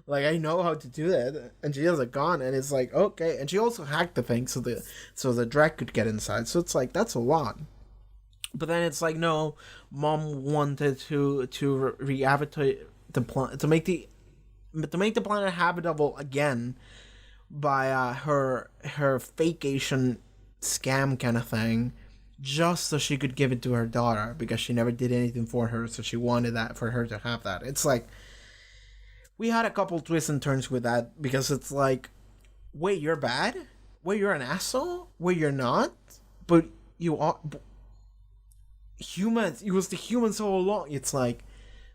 Like, I know how to do that. And she has a gun, and it's like, okay. And she also hacked the thing so the Drek could get inside. So it's like, that's a lot. But then it's like, no, Mom wanted to rehabilitate the planet, to make the planet habitable again by her fakeation scam kind of thing, just so she could give it to her daughter, because she never did anything for her, so she wanted that for her to have that. It's like, we had a couple twists and turns with that, because it's like, wait, you're bad? Wait, you're an asshole? Wait, you're not? But you are humans. It was the humans all along. It's like,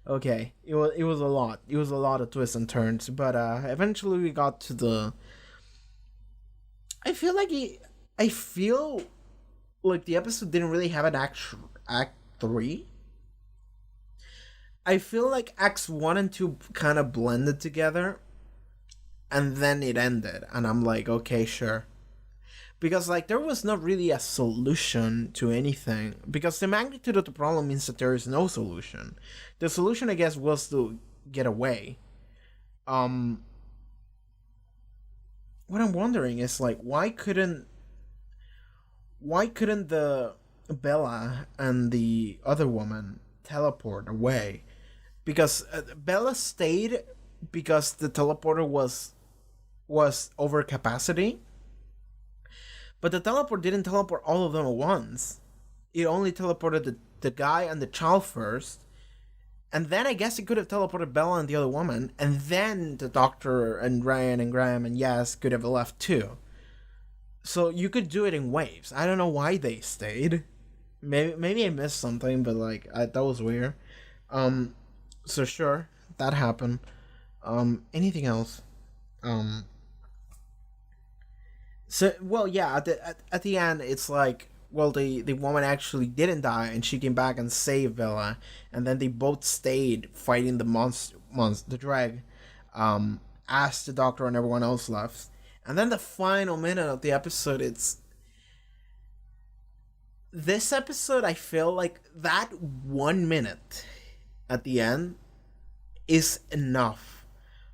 okay, it was a lot. It was a lot of twists and turns, but eventually we got to the. I feel like the episode didn't really have an act 3. I feel like acts 1 and 2 kind of blended together, and then it ended, and I'm like, okay, sure. Because, like, there was not really a solution to anything, because the magnitude of the problem means that there is no solution. The solution, I guess, was to get away. What I'm wondering is, like, why couldn't the Bella and the other woman teleport away? Because Bella stayed because the teleporter was over capacity, but the teleport didn't teleport all of them at once. It only teleported the guy and the child first, and then I guess it could have teleported Bella and the other woman, and then the doctor and Ryan and Graham and Yas could have left too. So you could do it in waves. I don't know why they stayed. Maybe I missed something, but like that was weird. So sure, that happened. Anything else? So, well, yeah, at the end, it's like, well, the woman actually didn't die, and she came back and saved Bella, and then they both stayed fighting the Dreg, as the doctor and everyone else left. And then the final minute of the episode, this episode, I feel like that 1 minute at the end is enough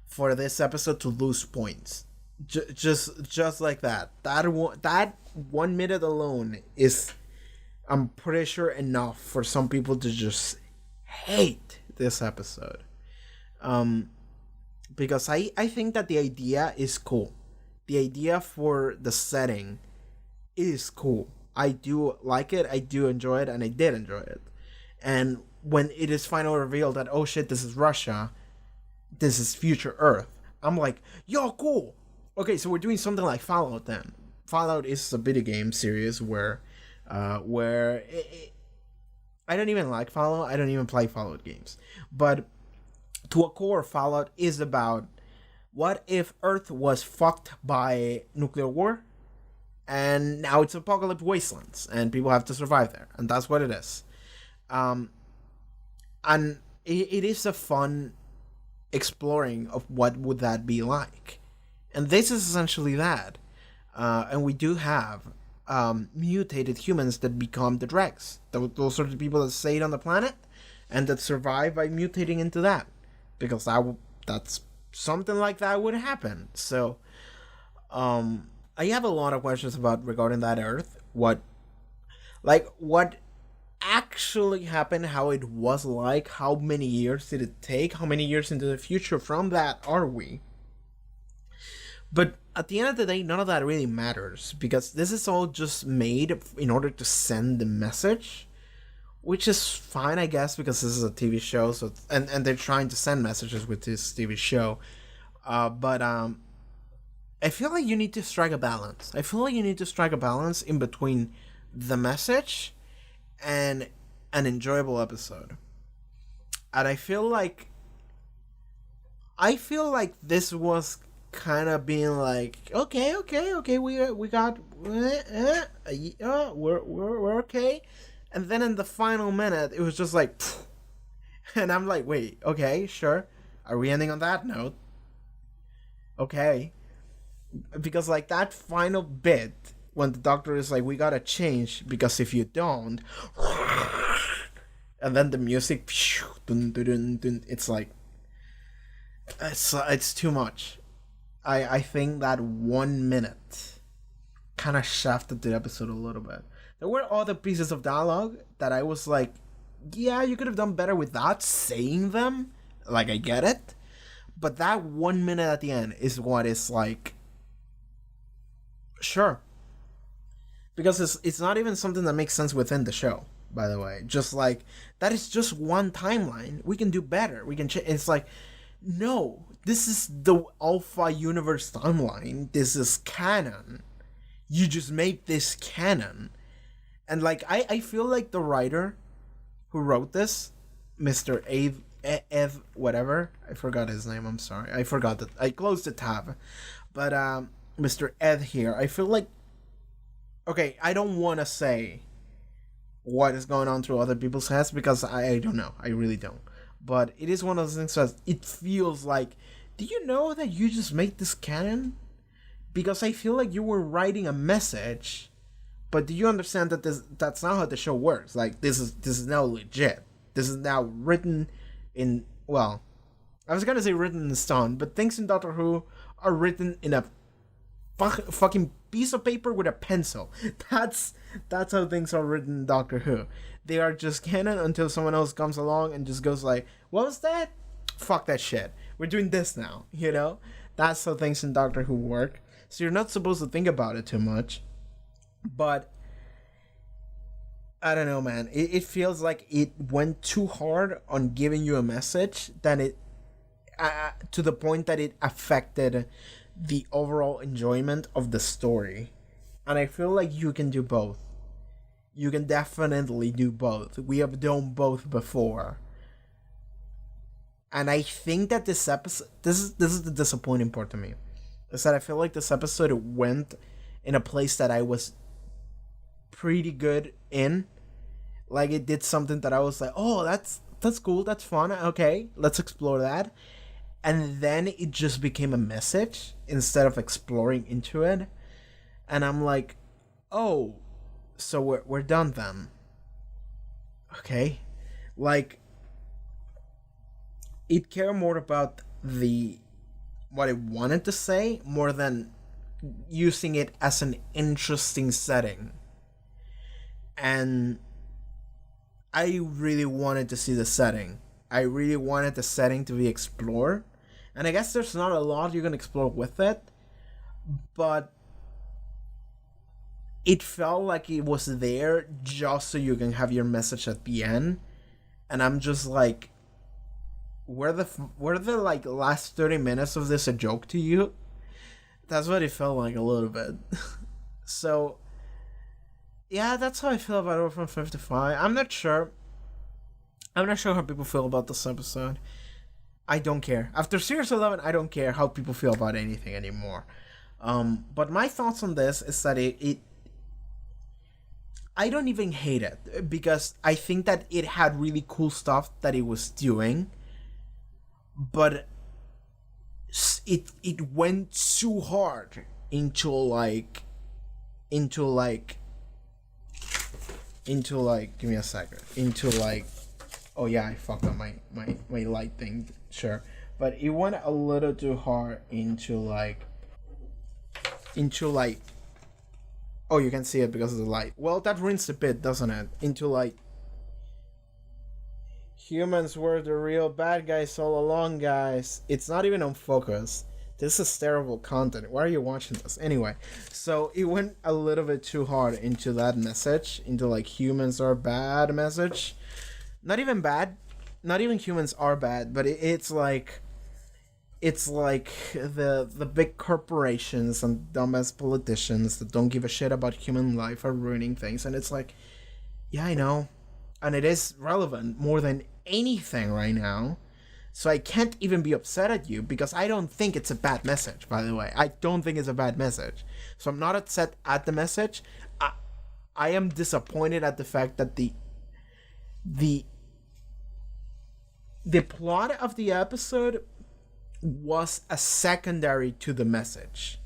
for this episode to lose points. Just like that. That 1 minute alone is, I'm pretty sure, enough for some people to just hate this episode. Because I think that the idea is cool. The idea for the setting is cool. I do like it, I do enjoy it, and I did enjoy it. And when it is finally revealed that, oh shit, this is Russia, this is future Earth, I'm like, yo, cool. Okay, so we're doing something like Fallout then. Fallout is a video game series where I don't even like Fallout, I don't even play Fallout games. But to a core, Fallout is about, what if Earth was fucked by nuclear war, and now it's apocalypse wastelands, and people have to survive there, and that's what it is. And it is a fun exploring of what would that be like, and this is essentially that. And we do have mutated humans that become the Dregs. Those are the people that stayed on the planet and that survive by mutating into that, because that's something like that would happen. So I have a lot of questions regarding that Earth. What actually happened, how it was like, how many years did it take, how many years into the future from that are we? But at the end of the day, none of that really matters, because this is all just made in order to send the message, which is fine, I guess, because this is a TV show, so and they're trying to send messages with this TV show. But I feel like you need to strike a balance. I feel like you need to strike a balance in between the message and an enjoyable episode. And I feel like this was kind of being like, okay, we got, we're okay. And then in the final minute, it was just like, pfft. And I'm like, wait, okay, sure. Are we ending on that note? Okay. Because like that final bit, when the doctor is like, we gotta change, because if you don't, and then the music, it's like, it's too much. I think that 1 minute kind of shafted the episode a little bit. There were other pieces of dialogue that I was like, yeah, you could have done better without saying them. Like, I get it. But that 1 minute at the end is what is like, sure. Because it's not even something that makes sense within the show, by the way. Just like, that is just one timeline. We can do better. We can it's like, no, this is the Alpha Universe timeline. This is canon. You just make this canon. And like, I feel like the writer who wrote this, Mr. Ev, whatever, I forgot his name, I'm sorry. I forgot that. I closed the tab. But Mr. Ed here, I feel like, okay, I don't want to say what is going on through other people's heads because I don't know. I really don't. But it is one of those things that it feels like, do you know that you just made this canon? Because I feel like you were writing a message, but do you understand that that's not how the show works? Like, this is now legit. This is now written in, well, I was gonna say written in stone, but things in Doctor Who are written in a fucking piece of paper with a pencil. That's how things are written in Doctor Who. They are just canon until someone else comes along and just goes like, what was that? Fuck that shit. We're doing this now, you know? That's how things in Doctor Who work. So you're not supposed to think about it too much. But I don't know, man. It feels like it went too hard on giving you a message that it to the point that it affected the overall enjoyment of the story. And I feel like you can do both. You can definitely do both. We have done both before. And I think that this episode, this is the disappointing part to me, is that I feel like this episode went in a place that I was pretty good in. Like, it did something that I was like, oh, that's cool, that's fun, okay, let's explore that. And then it just became a message instead of exploring into it. And I'm like, oh, so we're done then. Okay. Like, it cared more about what it wanted to say more than using it as an interesting setting. And I really wanted to see the setting. I really wanted the setting to be explored. And I guess there's not a lot you can explore with it, but it felt like it was there just so you can have your message at the end. And I'm just like, were the like last 30 minutes of this a joke to you? That's what it felt like a little bit. So yeah, that's how I feel about Orphan 55. I'm not sure how people feel about this episode. I don't care. After Series 11, I don't care how people feel about anything anymore. But my thoughts on this is that I don't even hate it, because I think that it had really cool stuff that it was doing, but it went too hard into give me a second, oh yeah, I fucked up my light thing, sure, but it went a little too hard into oh, you can see it because of the light. Well, that ruins the bit, doesn't it? Into like, humans were the real bad guys all along, guys. It's not even on focus. This is terrible content. Why are you watching this? Anyway, so it went a little bit too hard into that message, into like humans are bad message. Not even bad. Not even humans are bad, but it's like the big corporations and dumbass politicians that don't give a shit about human life are ruining things. And it's like, yeah, I know. And it is relevant more than anything right now. So I can't even be upset at you because I don't think it's a bad message, by the way. I don't think it's a bad message. So I'm not upset at the message. I am disappointed at the fact that the plot of the episode was a secondary to the message.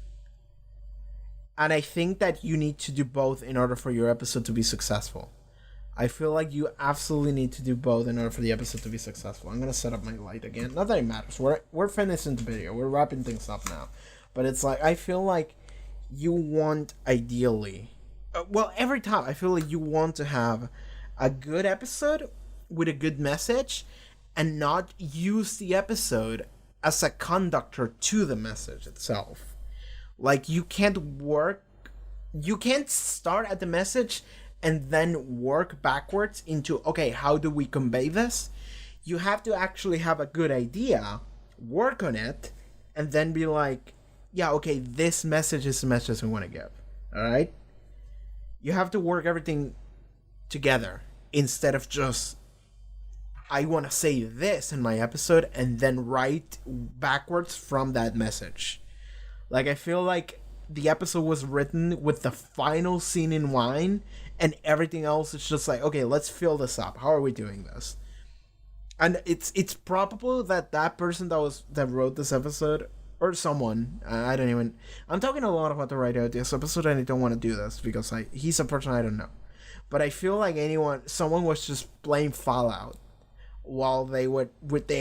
And I think that you need to do both in order for your episode to be successful. I feel like you absolutely need to do both in order for the episode to be successful. I'm going to set up my light again. Not that it matters. We're finishing the video. We're wrapping things up now. But it's like, I feel like you want, ideally... well, every time, I feel like you want to have a good episode with a good message and not use the episode as a conductor to the message itself. Like, you can't start at the message and then work backwards into, okay, how do we convey this? You have to actually have a good idea, work on it, and then be like, yeah, okay, this message is the message we want to give. Alright? You have to work everything together instead of just, I want to say this in my episode and then write backwards from that message. Like, I feel like the episode was written with the final scene in mind and everything else is just like, okay, let's fill this up. How are we doing this? And it's probable that person that wrote this episode, or someone, I'm talking a lot about the writer of this episode and I don't want to do this because he's a person I don't know. But I feel like someone was just playing Fallout while they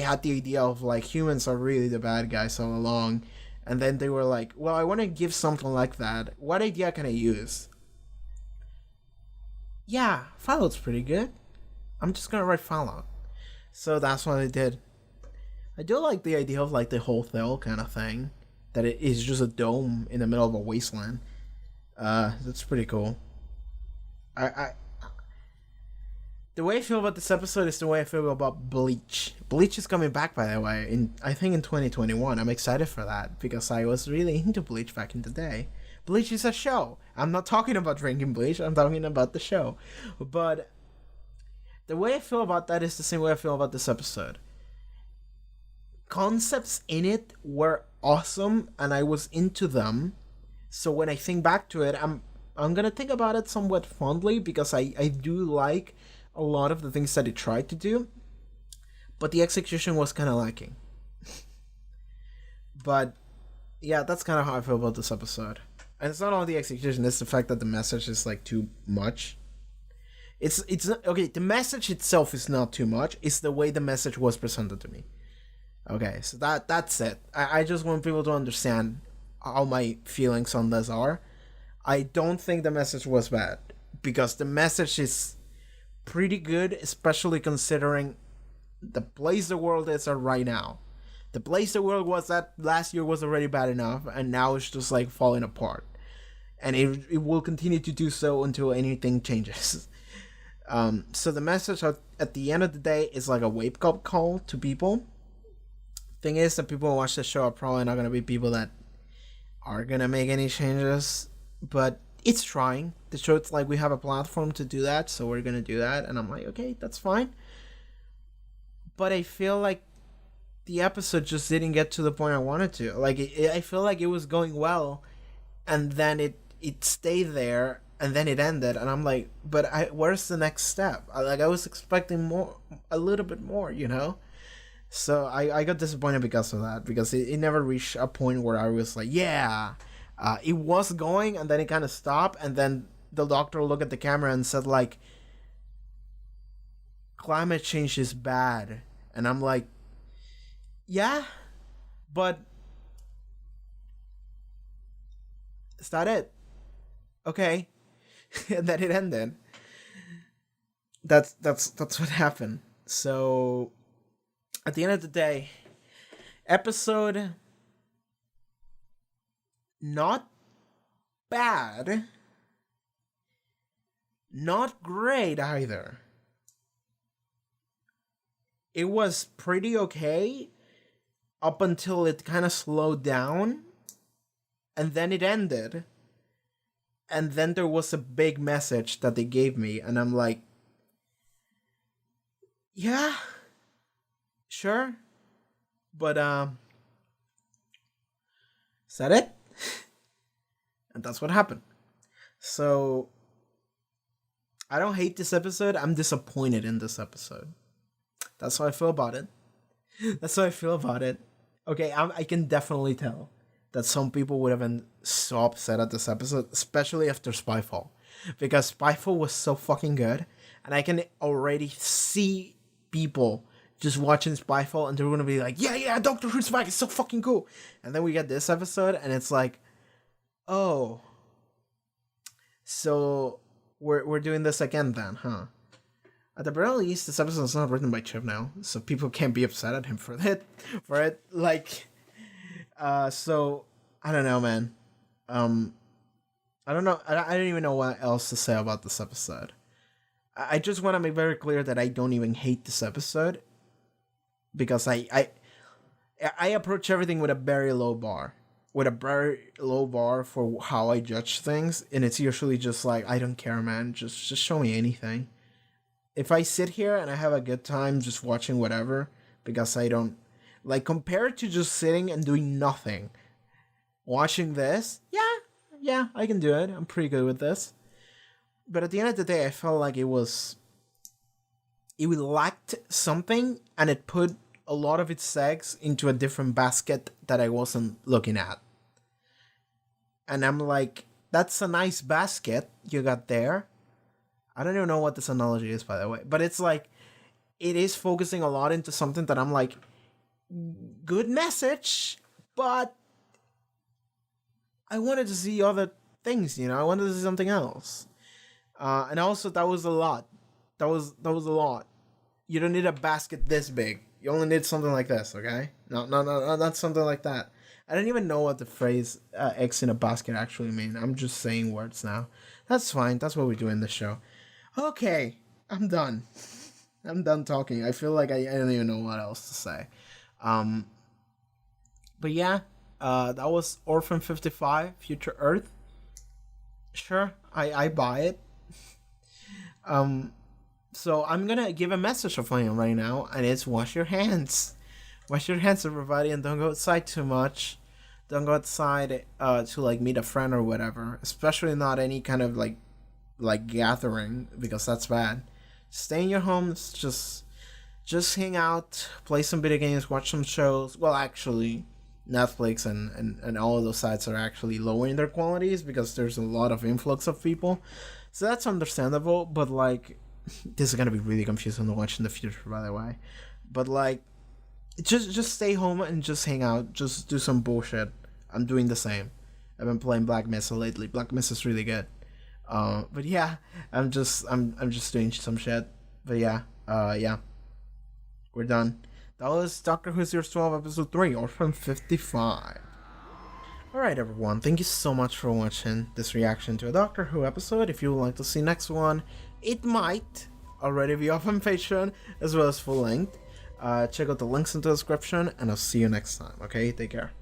had the idea of like humans are really the bad guys all along. And then they were like, well, I want to give something like that. What idea can I use? Yeah, Fallout's pretty good. I'm just going to write Fallout. So that's what I did. I do like the idea of like the whole Thel kind of thing. That it is just a dome in the middle of a wasteland. That's pretty cool. The way I feel about this episode is the way I feel about Bleach. Bleach is coming back, by the way, I think in 2021. I'm excited for that, because I was really into Bleach back in the day. Bleach is a show. I'm not talking about drinking bleach, I'm talking about the show. But the way I feel about that is the same way I feel about this episode. Concepts in it were awesome, and I was into them. So when I think back to it, I'm gonna think about it somewhat fondly, because I do like a lot of the things that it tried to do, but the execution was kind of lacking. But yeah, that's kind of how I feel about this episode. And it's not only the execution, it's the fact that the message is like too much. It's not, okay, the message itself is not too much, it's the way the message was presented to me. Okay, so that's it. I just want people to understand how my feelings on this are. I don't think the message was bad, because the message is pretty good, especially considering the place the world is at right now. The place the world was at last year was already bad enough, and now it's just like falling apart. And it will continue to do so until anything changes. So the message at the end of the day is like a wake-up call to people. Thing is that people who watch the show are probably not going to be people that are going to make any changes, but it's trying. The show, it's like we have a platform to do that, so we're gonna do that, and I'm like, okay, that's fine. But I feel like the episode just didn't get to the point I wanted to. Like, I feel like it was going well, and then it stayed there, and then it ended, and I'm like, but where's the next step? I was expecting more, a little bit more, you know? So I got disappointed because of that, because it never reached a point where I was like, yeah. It was going, and then it kind of stopped, and then the doctor looked at the camera and said, like, climate change is bad. And I'm like, yeah, but is that it? Okay. And then it ended. That's what happened. So at the end of the day, episode not bad, not great either. It was pretty okay up until it kind of slowed down, and then it ended, and then there was a big message that they gave me, and I'm like, yeah, sure, But is that it? And that's what happened. So I don't hate this episode. I'm disappointed in this episode. That's how I feel about it. That's how I feel about it. Okay, I can definitely tell that some people would have been so upset at this episode, especially after Spyfall. Because Spyfall was so fucking good, and I can already see people just watching Spyfall, and they're gonna be like, yeah, Doctor Who's back, it's so fucking cool. And then we get this episode, and it's like, oh, so we're doing this again then, huh? At the very least, this episode is not written by Chip now, so people can't be upset at him for it. Like, so I don't know, man. I don't know. I don't even know what else to say about this episode. I just want to make very clear that I don't even hate this episode, because I approach everything with a very low bar. With a very low bar for how I judge things, and it's usually just like, I don't care, man. Just show me anything. If I sit here and I have a good time just watching whatever, because I don't like, compared to just sitting and doing nothing, watching this, yeah, I can do it. I'm pretty good with this. But at the end of the day, I felt like it lacked something, and it put a lot of its eggs into a different basket that I wasn't looking at. And I'm like, that's a nice basket you got there. I don't even know what this analogy is, by the way. But it's like, it is focusing a lot into something that I'm like, good message, but I wanted to see other things, I wanted to see something else. And also, that was a lot. That was a lot. You don't need a basket this big. You only need something like this, okay? No, not something like that. I don't even know what the phrase eggs in a basket actually mean. I'm just saying words now. That's fine. That's what we do in this show. Okay, I'm done. I'm done talking. I feel like I don't even know what else to say. But yeah, that was Orphan 55, Future Earth. Sure, I buy it. So I'm gonna give a message of mine right now, and it's wash your hands. Wash your hands, everybody, and don't go outside too much. Don't go outside to like meet a friend or whatever, especially not any kind of like gathering, because that's bad. Stay in your homes, just hang out, play some video games, watch some shows. Well, actually, Netflix and all of those sites are actually lowering their qualities because there's a lot of influx of people. So that's understandable, but like, this is gonna be really confusing to watch in the future, by the way. But like, just stay home and just hang out, just do some bullshit. I'm doing the same. I've been playing Black Mesa lately. Black Mesa is really good. But yeah, I'm just doing some shit. But yeah, we're done. That was Doctor Who Series 12, Episode 3, Orphan 55. Alright everyone, thank you so much for watching this reaction to a Doctor Who episode. If you would like to see next one, it might already be off on Patreon, as well as full length. Check out the links in the description, and I'll see you next time, okay? Take care.